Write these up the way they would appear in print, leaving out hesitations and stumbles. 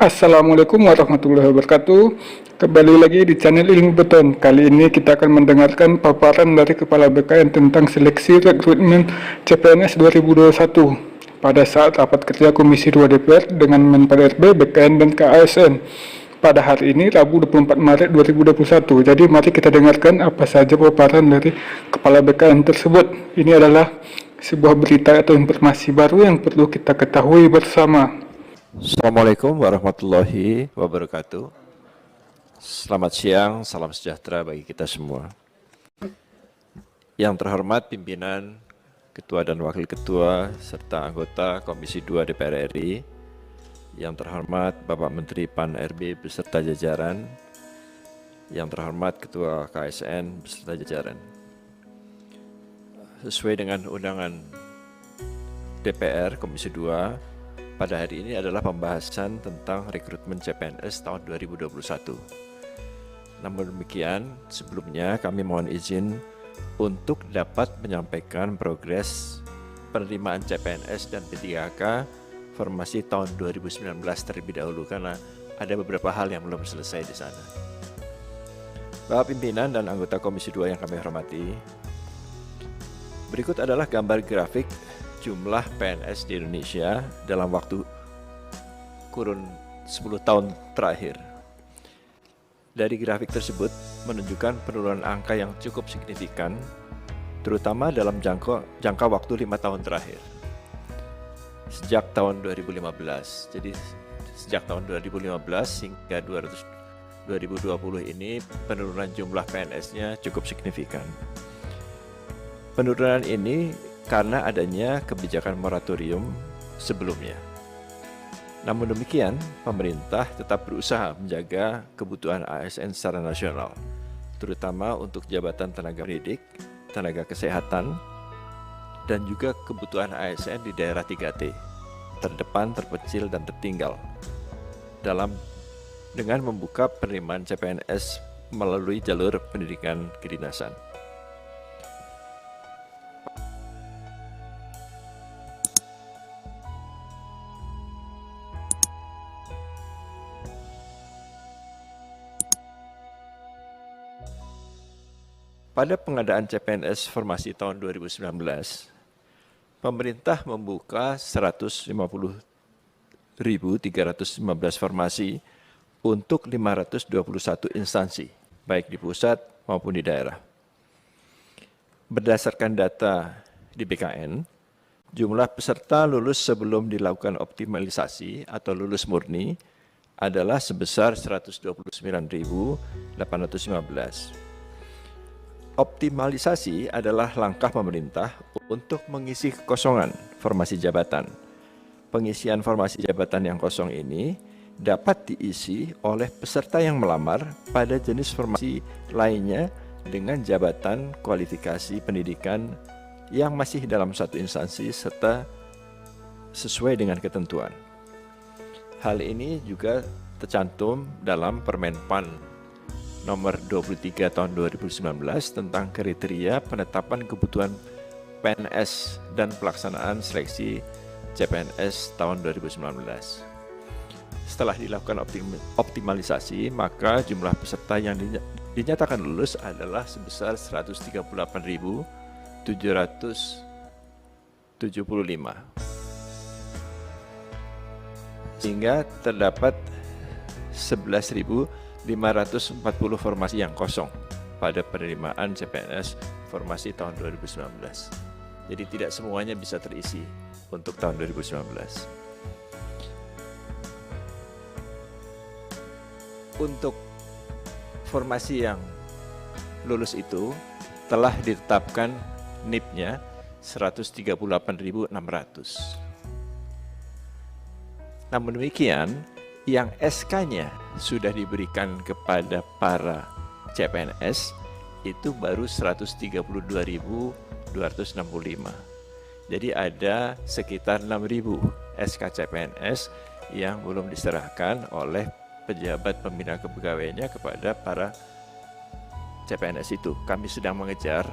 Assalamualaikum warahmatullahi wabarakatuh. Kembali lagi di channel Ilmu Beton. Kali ini kita akan mendengarkan paparan dari Kepala BKN tentang seleksi rekrutmen CPNS 2021 pada saat rapat kerja Komisi 2 DPR dengan Menpan RB, BKN, dan KASN pada hari ini Rabu 24 Maret 2021. Jadi mari kita dengarkan apa saja paparan dari Kepala BKN tersebut. Ini adalah sebuah berita atau informasi baru yang perlu kita ketahui bersama. Assalamualaikum warahmatullahi wabarakatuh. Selamat siang, salam sejahtera bagi kita semua. Yang terhormat pimpinan, ketua dan wakil ketua, serta anggota Komisi 2 DPR RI. Yang terhormat Bapak Menteri PAN RB beserta jajaran. Yang terhormat Ketua KSN beserta jajaran. Sesuai dengan undangan DPR Komisi 2, pada hari ini adalah pembahasan tentang rekrutmen CPNS tahun 2021. Namun demikian, sebelumnya kami mohon izin untuk dapat menyampaikan progres penerimaan CPNS dan P3K formasi tahun 2019 terlebih dahulu, karena ada beberapa hal yang belum selesai di sana. Bapak pimpinan dan anggota Komisi 2 yang kami hormati, berikut adalah gambar grafik jumlah PNS di Indonesia dalam waktu kurun 10 tahun terakhir. Dari grafik tersebut menunjukkan penurunan angka yang cukup signifikan, terutama dalam jangka waktu 5 tahun terakhir. Sejak tahun 2015, jadi sejak tahun 2015 hingga 2020 ini penurunan jumlah PNS-nya cukup signifikan. Penurunan ini karena adanya kebijakan moratorium sebelumnya. Namun demikian, pemerintah tetap berusaha menjaga kebutuhan ASN secara nasional, terutama untuk jabatan tenaga pendidik, tenaga kesehatan, dan juga kebutuhan ASN di daerah 3T, terdepan, terpencil, dan tertinggal, dengan membuka penerimaan CPNS melalui jalur pendidikan kedinasan. Pada pengadaan CPNS formasi tahun 2019, pemerintah membuka 150.315 formasi untuk 521 instansi, baik di pusat maupun di daerah. Berdasarkan data di BKN, jumlah peserta lulus sebelum dilakukan optimalisasi atau lulus murni adalah sebesar 129.815. Optimalisasi adalah langkah pemerintah untuk mengisi kekosongan formasi jabatan. Pengisian formasi jabatan yang kosong ini dapat diisi oleh peserta yang melamar pada jenis formasi lainnya dengan jabatan kualifikasi pendidikan yang masih dalam satu instansi serta sesuai dengan ketentuan. Hal ini juga tercantum dalam Permenpan Nomor 23 tahun 2019 tentang kriteria penetapan kebutuhan PNS dan pelaksanaan seleksi CPNS tahun 2019. Setelah dilakukan optimalisasi, maka jumlah peserta yang dinyatakan lulus adalah sebesar 138.775. Sehingga terdapat 11.540 formasi yang kosong pada penerimaan CPNS formasi tahun 2019. Jadi tidak semuanya bisa terisi untuk tahun 2019. Untuk formasi yang lulus itu telah ditetapkan NIP-nya 138.600. Namun demikian, yang SK-nya sudah diberikan kepada para CPNS itu baru 132.265. Jadi ada sekitar 6.000 SK CPNS yang belum diserahkan oleh pejabat pembina kepegawaiannya kepada para CPNS itu. Kami sedang mengejar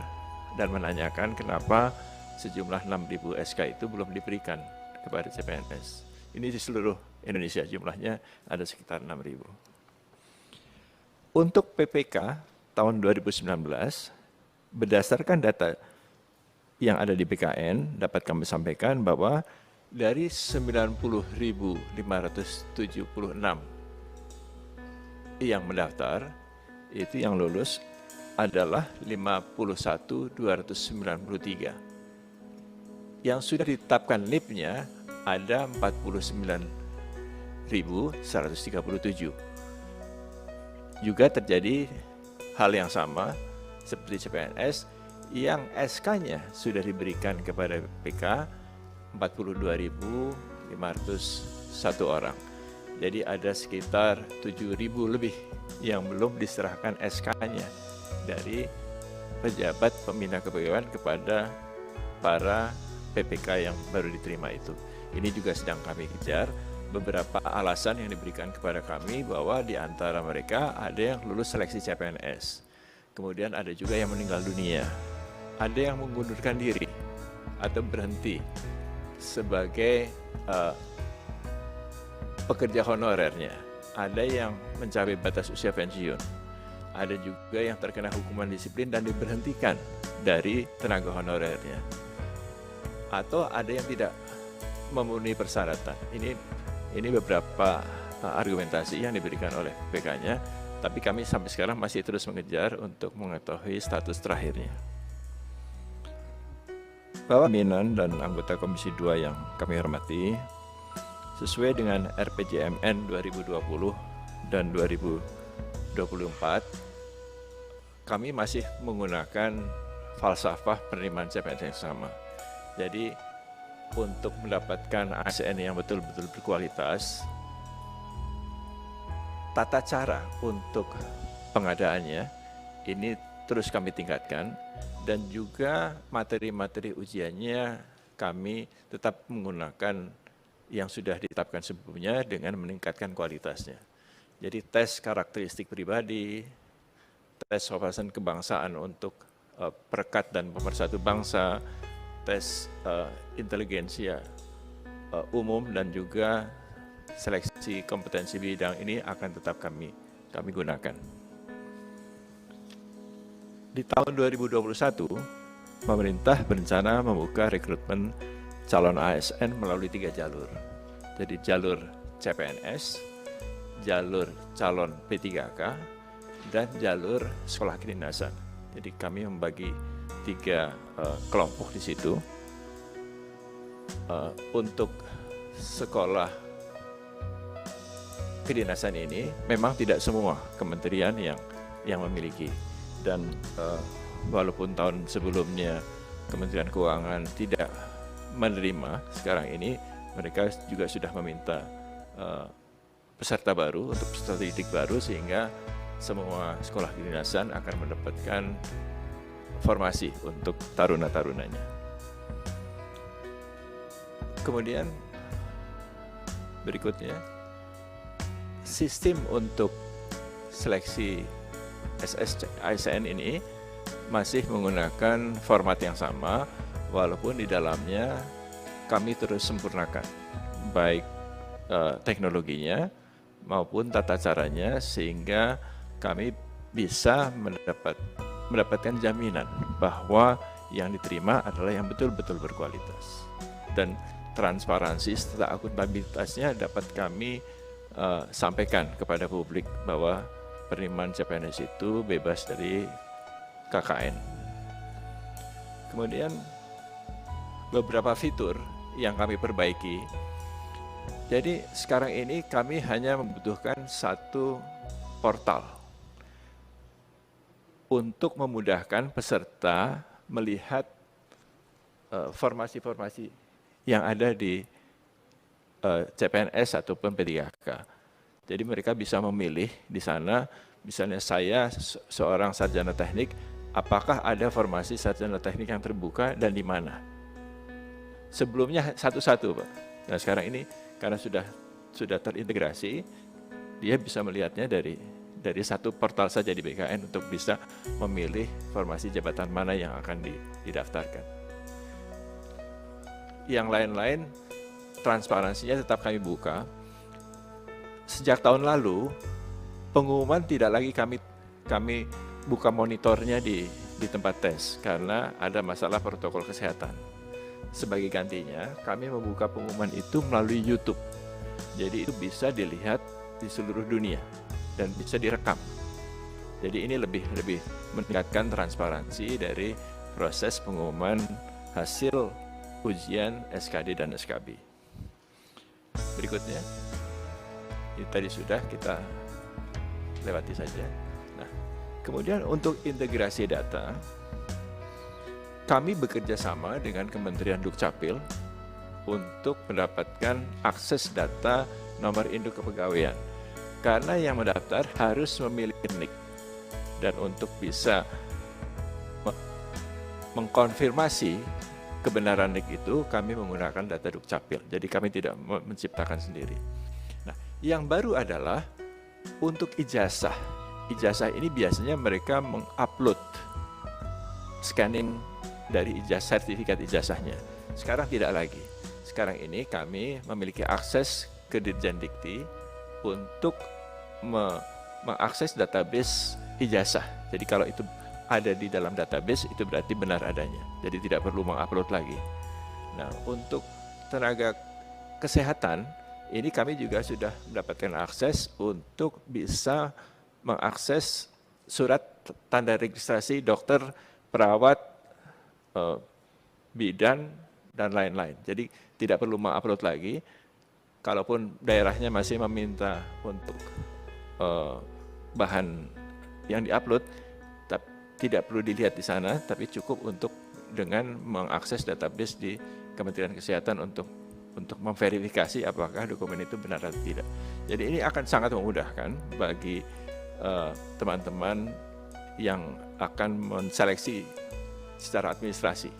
dan menanyakan kenapa sejumlah 6.000 SK itu belum diberikan kepada CPNS. Ini di seluruh Indonesia, jumlahnya ada sekitar 6.000. Untuk PPK tahun 2019, berdasarkan data yang ada di BKN, dapat kami sampaikan bahwa dari 90.576 yang mendaftar, itu yang lulus adalah 51.293. Yang sudah ditetapkan NIP-nya ada 49.137. Juga terjadi hal yang sama seperti CPNS yang SK-nya sudah diberikan kepada PK 42.501 orang. Jadi ada sekitar 7.000 lebih yang belum diserahkan SK-nya dari pejabat pembina kepegawaian kepada para PPK yang baru diterima itu. Ini juga sedang kami kejar. Beberapa alasan yang diberikan kepada kami bahwa di antara mereka ada yang lulus seleksi CPNS. Kemudian ada juga yang meninggal dunia. Ada yang mengundurkan diri atau berhenti sebagai pekerja honorernya. Ada yang mencapai batas usia pensiun. Ada juga yang terkena hukuman disiplin dan diberhentikan dari tenaga honorernya. Atau ada yang tidak memenuhi persyaratan. Ini beberapa argumentasi yang diberikan oleh PK-nya, tapi kami sampai sekarang masih terus mengejar untuk mengetahui status terakhirnya. Bapak pimpinan dan anggota Komisi 2 yang kami hormati, sesuai dengan RPJMN 2020 dan 2024, kami masih menggunakan falsafah penerimaan CPNS yang sama. Jadi untuk mendapatkan ASN yang betul-betul berkualitas, tata cara untuk pengadaannya ini terus kami tingkatkan, dan juga materi-materi ujiannya kami tetap menggunakan yang sudah ditetapkan sebelumnya dengan meningkatkan kualitasnya. Jadi tes karakteristik pribadi, tes wawasan kebangsaan untuk perekat dan pemersatu bangsa, tes inteligensia umum, dan juga seleksi kompetensi bidang ini akan tetap kami gunakan. Di tahun 2021, pemerintah berencana membuka rekrutmen calon ASN melalui 3 jalur. Jadi jalur CPNS, jalur calon P3K, dan jalur sekolah kedinasan. Jadi kami membagi 3 kelompok di situ. Untuk sekolah kedinasan ini memang tidak semua kementerian yang memiliki, dan walaupun tahun sebelumnya Kementerian Keuangan tidak menerima, sekarang ini mereka juga sudah meminta peserta baru untuk peserta didik baru, sehingga semua sekolah kedinasan akan mendapatkan formasi untuk taruna-tarunanya. Kemudian berikutnya, sistem untuk seleksi ASN ini masih menggunakan format yang sama, walaupun di dalamnya kami terus sempurnakan, baik teknologinya maupun tata caranya, sehingga kami bisa mendapatkan jaminan bahwa yang diterima adalah yang betul-betul berkualitas. Dan transparansi serta akuntabilitasnya dapat kami sampaikan kepada publik bahwa penerimaan CPNS itu bebas dari KKN. Kemudian beberapa fitur yang kami perbaiki. Jadi sekarang ini kami hanya membutuhkan satu portal untuk memudahkan peserta melihat formasi-formasi yang ada di CPNS ataupun P3K. Jadi mereka bisa memilih di sana, misalnya saya seorang sarjana teknik, apakah ada formasi sarjana teknik yang terbuka dan di mana? Sebelumnya satu-satu, Pak. Nah sekarang ini karena sudah terintegrasi, dia bisa melihatnya dari satu portal saja di BKN untuk bisa memilih formasi jabatan mana yang akan didaftarkan. Yang lain-lain transparansinya tetap kami buka, sejak tahun lalu pengumuman tidak lagi kami buka monitornya di tempat tes karena ada masalah protokol kesehatan. Sebagai gantinya, kami membuka pengumuman itu melalui YouTube. Jadi itu bisa dilihat di seluruh dunia dan bisa direkam. Jadi ini lebih meningkatkan transparansi dari proses pengumuman hasil ujian SKD dan SKB. Berikutnya, ini tadi sudah kita lewati saja. Nah, kemudian untuk integrasi data, kami bekerja sama dengan Kementerian Dukcapil untuk mendapatkan akses data nomor induk kepegawaian. Karena yang mendaftar harus memiliki NIK. Dan untuk bisa mengkonfirmasi kebenaran NIK itu, kami menggunakan data Dukcapil. Jadi kami tidak menciptakan sendiri. Nah, yang baru adalah untuk ijazah. Ijazah ini biasanya mereka mengupload scanning dari sertifikat ijazahnya. Sekarang tidak lagi. Sekarang ini kami memiliki akses ke Dirjen Dikti untuk mengakses database ijazah. Jadi kalau itu ada di dalam database, itu berarti benar adanya. Jadi tidak perlu mengupload lagi. Nah, untuk tenaga kesehatan, ini kami juga sudah mendapatkan akses untuk bisa mengakses surat tanda registrasi dokter, perawat, bidan, dan lain-lain. Jadi tidak perlu mengupload lagi. Kalaupun daerahnya masih meminta untuk bahan yang diupload, tidak perlu dilihat di sana, tapi cukup untuk dengan mengakses database di Kementerian Kesehatan untuk memverifikasi apakah dokumen itu benar atau tidak. Jadi ini akan sangat memudahkan bagi teman-teman yang akan menseleksi secara administrasi,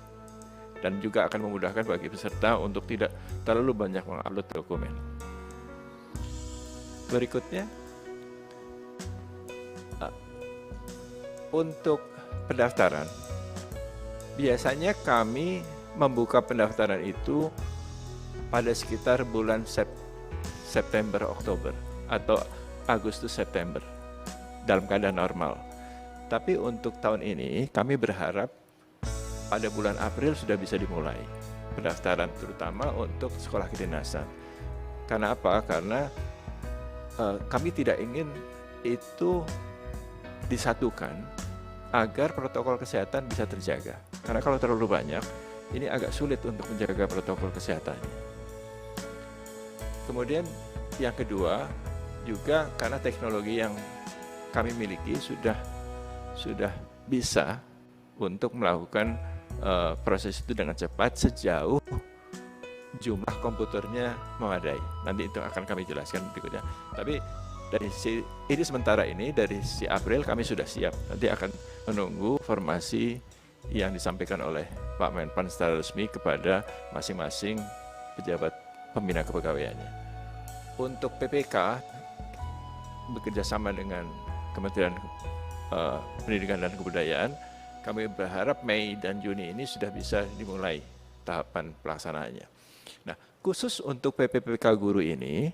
dan juga akan memudahkan bagi peserta untuk tidak terlalu banyak mengupload dokumen. Berikutnya, untuk pendaftaran, biasanya kami membuka pendaftaran itu pada sekitar bulan September-Oktober atau Agustus-September dalam keadaan normal. Tapi untuk tahun ini kami berharap pada bulan April sudah bisa dimulai pendaftaran, terutama untuk sekolah kedinasan. Karena apa? Karena kami tidak ingin itu disatukan agar protokol kesehatan bisa terjaga. Karena kalau terlalu banyak, ini agak sulit untuk menjaga protokol kesehatannya. Kemudian yang kedua, juga karena teknologi yang kami miliki sudah bisa untuk melakukan proses itu dengan cepat sejauh jumlah komputernya memadai. Nanti itu akan kami jelaskan berikutnya. Tapi dari ini sementara ini dari si April kami sudah siap. Nanti akan menunggu formasi yang disampaikan oleh Pak Menpan secara resmi kepada masing-masing pejabat pembina kepegawaiannya. Untuk PPK bekerja sama dengan Kementerian Pendidikan dan Kebudayaan, kami berharap Mei dan Juni ini sudah bisa dimulai tahapan pelaksanaannya. Nah, khusus untuk PPPK guru ini,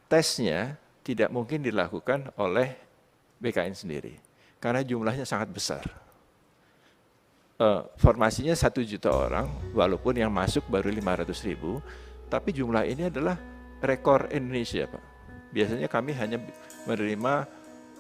tesnya tidak mungkin dilakukan oleh BKN sendiri, karena jumlahnya sangat besar. Formasinya 1 juta orang, walaupun yang masuk baru 500.000, tapi jumlah ini adalah rekor Indonesia, Pak. Biasanya kami hanya menerima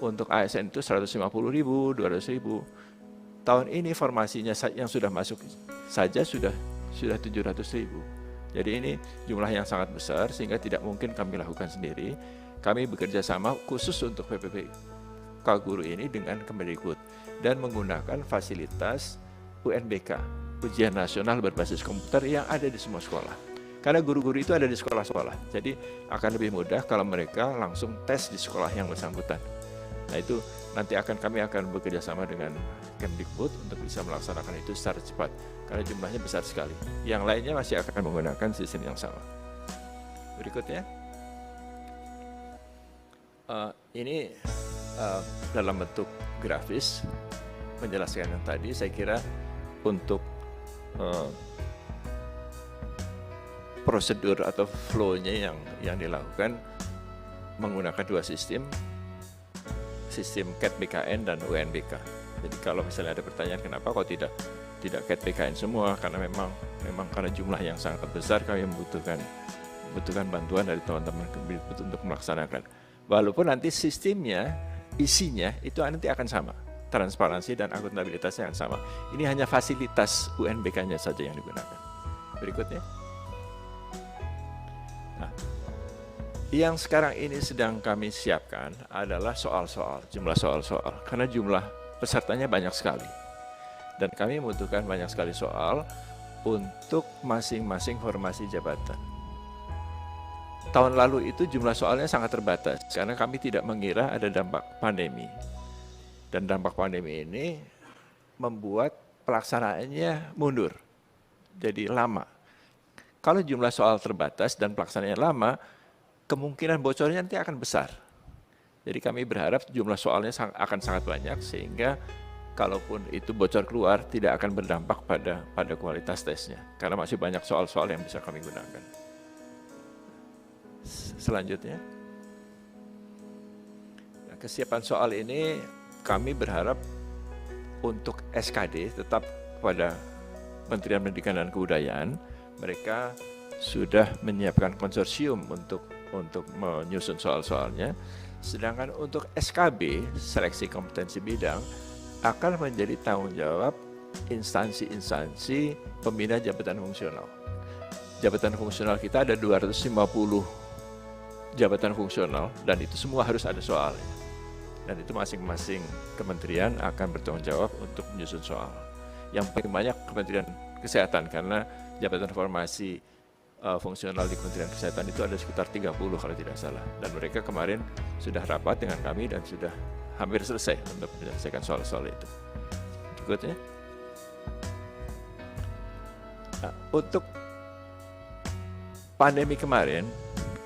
untuk ASN itu 150.000, 200.000. Tahun ini formasinya yang sudah masuk saja sudah 700.000. Jadi ini jumlah yang sangat besar sehingga tidak mungkin kami lakukan sendiri. Kami bekerja sama khusus untuk PPPK guru ini dengan Kemendikbud dan menggunakan fasilitas UNBK, Ujian Nasional Berbasis Komputer, yang ada di semua sekolah. Karena guru-guru itu ada di sekolah-sekolah, jadi akan lebih mudah kalau mereka langsung tes di sekolah yang bersangkutan. Nah itu nanti kami akan bekerja sama dengan Kemdikbud untuk bisa melaksanakan itu secara cepat, karena jumlahnya besar sekali. Yang lainnya masih akan menggunakan sistem yang sama. Berikutnya, ini dalam bentuk grafis menjelaskan yang tadi. Saya kira untuk prosedur atau flow-nya yang dilakukan menggunakan dua sistem CAT BKN dan UNBK. Jadi kalau misalnya ada pertanyaan kenapa kok tidak CAT BKN semua, karena memang karena jumlah yang sangat besar kami membutuhkan bantuan dari teman-teman untuk melaksanakan. Walaupun nanti sistemnya, isinya itu nanti akan sama, transparansi dan akuntabilitasnya akan sama. Ini hanya fasilitas UNBK-nya saja yang digunakan. Berikutnya. Nah, yang sekarang ini sedang kami siapkan adalah jumlah soal-soal, karena jumlah pesertanya banyak sekali. Dan kami membutuhkan banyak sekali soal untuk masing-masing formasi jabatan. Tahun lalu itu jumlah soalnya sangat terbatas, karena kami tidak mengira ada dampak pandemi. Dan dampak pandemi ini membuat pelaksanaannya mundur, jadi lama. Kalau jumlah soal terbatas dan pelaksanaannya lama, kemungkinan bocornya nanti akan besar. Jadi kami berharap jumlah soalnya akan sangat banyak, sehingga kalaupun itu bocor keluar, tidak akan berdampak pada kualitas tesnya, karena masih banyak soal-soal yang bisa kami gunakan. Selanjutnya, kesiapan soal ini kami berharap untuk SKD tetap pada Kementerian Pendidikan dan Kebudayaan. Mereka sudah menyiapkan konsorsium untuk menyusun soal-soalnya. Sedangkan untuk SKB, seleksi kompetensi bidang, akan menjadi tanggung jawab instansi-instansi pembina jabatan fungsional. Jabatan fungsional kita ada 250 jabatan fungsional, dan itu semua harus ada soalnya. Dan itu masing-masing kementerian akan bertanggung jawab untuk menyusun soal. Yang paling banyak Kementerian Kesehatan, karena jabatan formasi fungsional di Kementerian Kesehatan itu ada sekitar 30 kalau tidak salah. Dan mereka kemarin sudah rapat dengan kami dan sudah hampir selesai untuk menyelesaikan soal-soal itu. Berikutnya. Nah, untuk pandemi kemarin,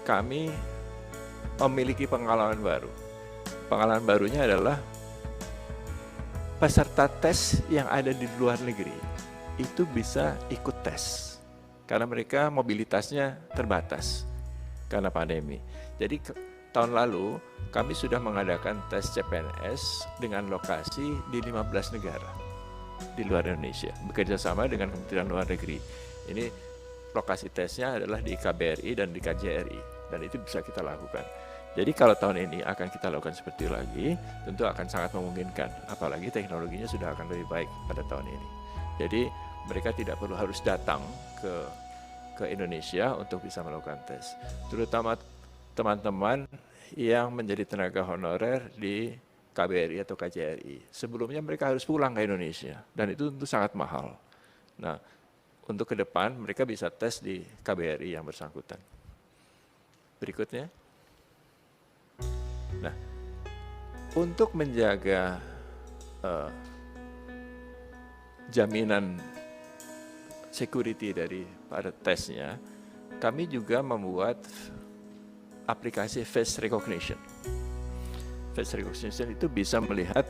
kami memiliki pengalaman baru. Pengalaman barunya adalah peserta tes yang ada di luar negeri itu bisa ikut tes, karena mereka mobilitasnya terbatas karena pandemi. Jadi tahun lalu kami sudah mengadakan tes CPNS dengan lokasi di 15 negara di luar Indonesia, bekerja sama dengan Kementerian Luar Negeri. Ini lokasi tesnya adalah di KBRI dan di KJRI, dan itu bisa kita lakukan. Jadi kalau tahun ini akan kita lakukan seperti itu lagi, tentu akan sangat memungkinkan, apalagi teknologinya sudah akan lebih baik pada tahun ini. Jadi mereka tidak perlu harus datang ke Indonesia untuk bisa melakukan tes. Terutama teman-teman yang menjadi tenaga honorer di KBRI atau KJRI. Sebelumnya mereka harus pulang ke Indonesia, dan itu tentu sangat mahal. Nah, untuk ke depan mereka bisa tes di KBRI yang bersangkutan. Berikutnya. Nah, untuk menjaga jaminan security dari pada tesnya, kami juga membuat aplikasi face recognition. Face recognition itu bisa melihat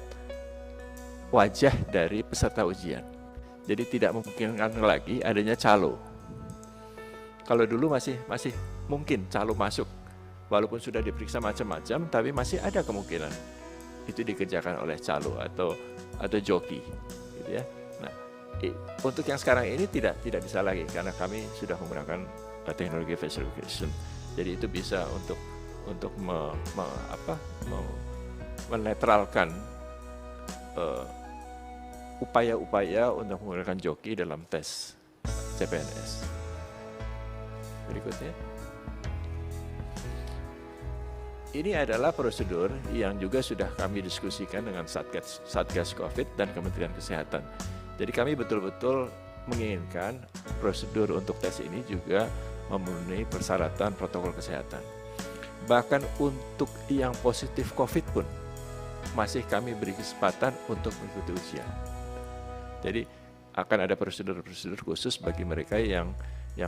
wajah dari peserta ujian. Jadi tidak memungkinkan lagi adanya calo. Kalau dulu masih mungkin calo masuk, walaupun sudah diperiksa macam-macam, tapi masih ada kemungkinan itu dikerjakan oleh calo atau joki, gitu ya. Nah, untuk yang sekarang ini tidak bisa lagi, karena kami sudah menggunakan teknologi face recognition. Jadi itu bisa untuk menetralkan upaya-upaya untuk menggunakan joki dalam tes CPNS. Berikutnya. Ini adalah prosedur yang juga sudah kami diskusikan dengan Satgas COVID dan Kementerian Kesehatan. Jadi kami betul-betul menginginkan prosedur untuk tes ini juga memenuhi persyaratan protokol kesehatan. Bahkan untuk yang positif COVID pun masih kami beri kesempatan untuk mengikuti ujian. Jadi akan ada prosedur-prosedur khusus bagi mereka yang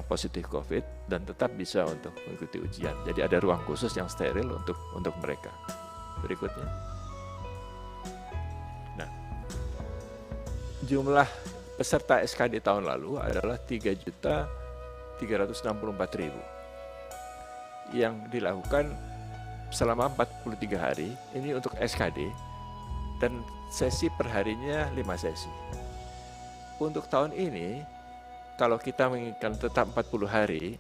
positif COVID dan tetap bisa untuk mengikuti ujian. Jadi ada ruang khusus yang steril untuk mereka. Berikutnya. Nah, jumlah peserta SKD tahun lalu adalah 3.364.000 yang dilakukan selama 43 hari, ini untuk SKD, dan sesi perharinya 5 sesi. Untuk tahun ini, kalau kita menginginkan tetap 40 hari,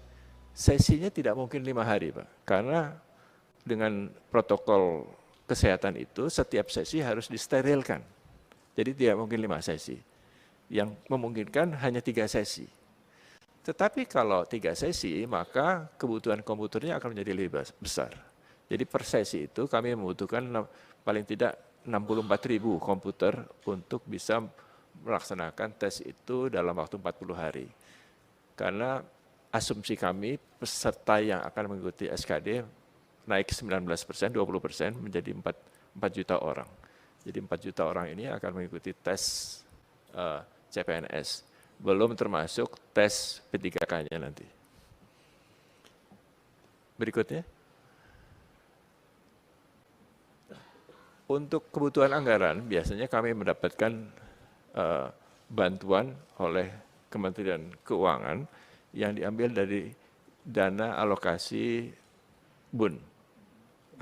sesinya tidak mungkin 5 hari, Pak. Karena dengan protokol kesehatan itu, setiap sesi harus disterilkan. Jadi tidak mungkin 5 sesi. Yang memungkinkan hanya 3 sesi. Tetapi kalau 3 sesi, maka kebutuhan komputernya akan menjadi lebih besar. Jadi per sesi itu kami membutuhkan paling tidak 64.000 komputer untuk bisa melaksanakan tes itu dalam waktu 40 hari. Karena asumsi kami peserta yang akan mengikuti SKD naik 19%, 20% menjadi 4 juta orang. Jadi 4 juta orang ini akan mengikuti tes CPNS. Belum termasuk tes P3K-nya nanti. Berikutnya. Untuk kebutuhan anggaran, biasanya kami mendapatkan bantuan oleh Kementerian Keuangan yang diambil dari dana alokasi BUN,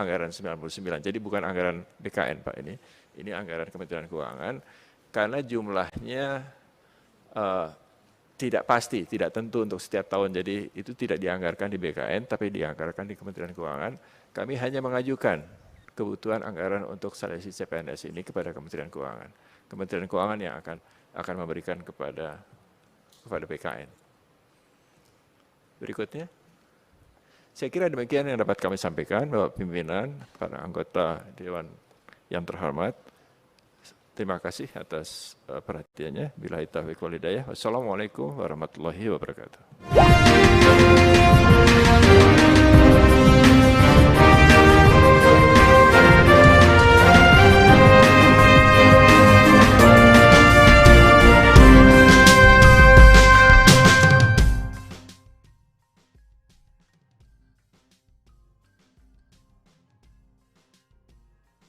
anggaran 99. Jadi bukan anggaran BKN, Pak, ini anggaran Kementerian Keuangan, karena jumlahnya tidak pasti, tidak tentu untuk setiap tahun. Jadi itu tidak dianggarkan di BKN, tapi dianggarkan di Kementerian Keuangan. Kami hanya mengajukan kebutuhan anggaran untuk seleksi CPNS ini kepada Kementerian Keuangan. Kementerian Keuangan yang akan memberikan kepada BKN. Berikutnya. Saya kira demikian yang dapat kami sampaikan, Bapak Pimpinan, para anggota Dewan yang terhormat. Terima kasih atas perhatiannya. Billahi taufiq wal hidayah. Wassalamualaikum warahmatullahi wabarakatuh.